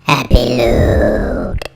Happy loot.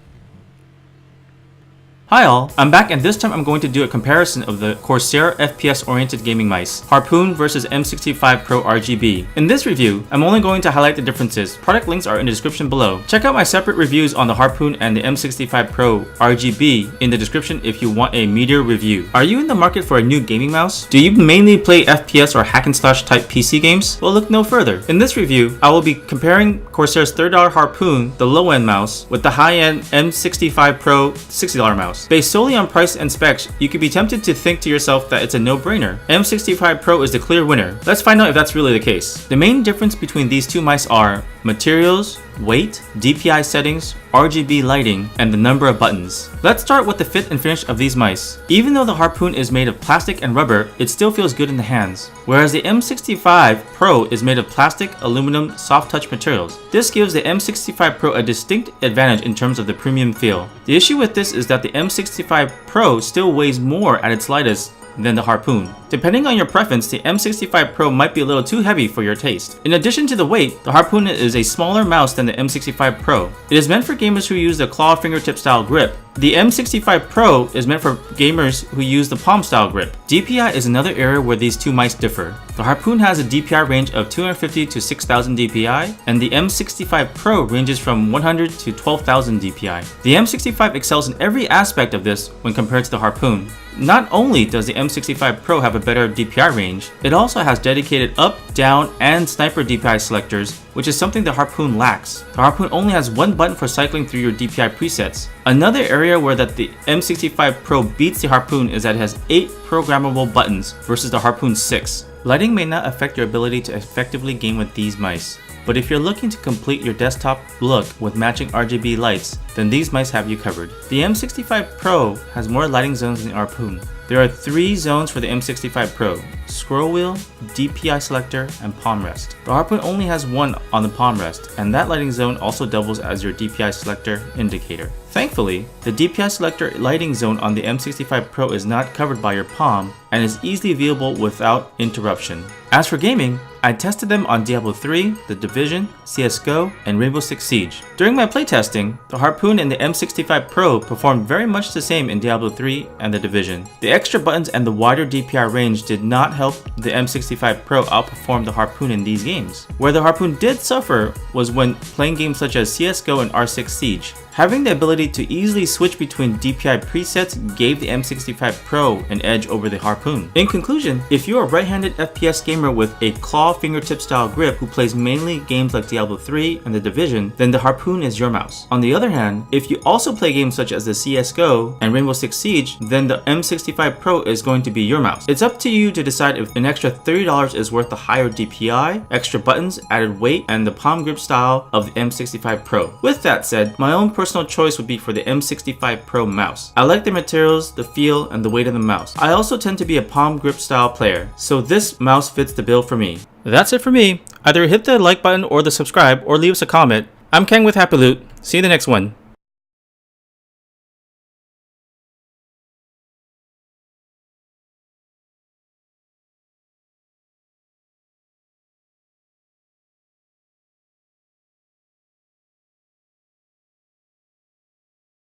Hi all, I'm back and this time I'm going to do a comparison of the Corsair FPS-oriented gaming mice, Harpoon vs M65 Pro RGB. In this review, I'm only going to highlight the differences. Product links are in the description below. Check out my separate reviews on the Harpoon and the M65 Pro RGB in the description if you want a meatier review. Are you in the market for a new gaming mouse? Do you mainly play FPS or hack and slash type PC games? Well, look no further. In this review, I will be comparing Corsair's $30 Harpoon, the low-end mouse, with the high-end M65 Pro $60 mouse. Based solely on price and specs, you could be tempted to think to yourself that it's a no-brainer. M65 Pro is the clear winner. Let's find out if that's really the case. The main difference between these two mice are materials, weight, DPI settings, RGB lighting, and the number of buttons. Let's start with the fit and finish of these mice. Even though the Harpoon is made of plastic and rubber, it still feels good in the hands. Whereas the M65 Pro is made of plastic, aluminum, soft touch materials. This gives the M65 Pro a distinct advantage in terms of the premium feel. The issue with this is that the M65 Pro still weighs more at its lightest than the Harpoon. Depending on your preference, the M65 Pro might be a little too heavy for your taste. In addition to the weight, the Harpoon is a smaller mouse than the M65 Pro. It is meant for gamers who use the claw fingertip style grip. The M65 Pro is meant for gamers who use the palm style grip. DPI is another area where these two mice differ. The Harpoon has a DPI range of 250 to 6000 DPI, and the M65 Pro ranges from 100 to 12,000 DPI. The M65 excels in every aspect of this when compared to the Harpoon. Not only does the M65 Pro have a better DPI range, it also has dedicated up, down, and sniper DPI selectors, which is something the Harpoon lacks. The Harpoon only has one button for cycling through your DPI presets. Another area where that the M65 Pro beats the Harpoon is that it has 8 programmable buttons versus the Harpoon's 6. Lighting may not affect your ability to effectively game with these mice, but if you're looking to complete your desktop look with matching RGB lights, then these mice have you covered. The M65 Pro has more lighting zones than the Harpoon. There are 3 zones for the M65 Pro: scroll wheel, DPI selector, and palm rest. The Harpoon only has 1 on the palm rest, and that lighting zone also doubles as your DPI selector indicator. Thankfully, the DPI selector lighting zone on the M65 Pro is not covered by your palm and is easily viewable without interruption. As for gaming, I tested them on Diablo 3, The Division, CSGO, and Rainbow Six Siege. During my playtesting, the Harpoon and the M65 Pro performed very much the same in Diablo 3 and The Division. The extra buttons and the wider DPI range did not help the M65 Pro outperform the Harpoon in these games. Where the Harpoon did suffer was when playing games such as CSGO and R6 Siege. Having the ability to easily switch between DPI presets gave the M65 Pro an edge over the Harpoon. In conclusion, if you're a right-handed FPS gamer with a claw fingertip style grip who plays mainly games like Diablo 3 and The Division, then the Harpoon is your mouse. On the other hand, if you also play games such as the CSGO and Rainbow Six Siege, then the M65 Pro is going to be your mouse. It's up to you to decide if an extra $30 is worth the higher DPI, extra buttons, added weight, and the palm grip style of the M65 Pro. With that said, my own personal choice would be for the M65 Pro mouse. I like the materials, the feel, and the weight of the mouse. I also tend to be a palm grip style player, so this mouse fits the bill for me. That's it for me. Either hit the like button or the subscribe or leave us a comment. I'm Kang with Happy Loot. See you in the next one.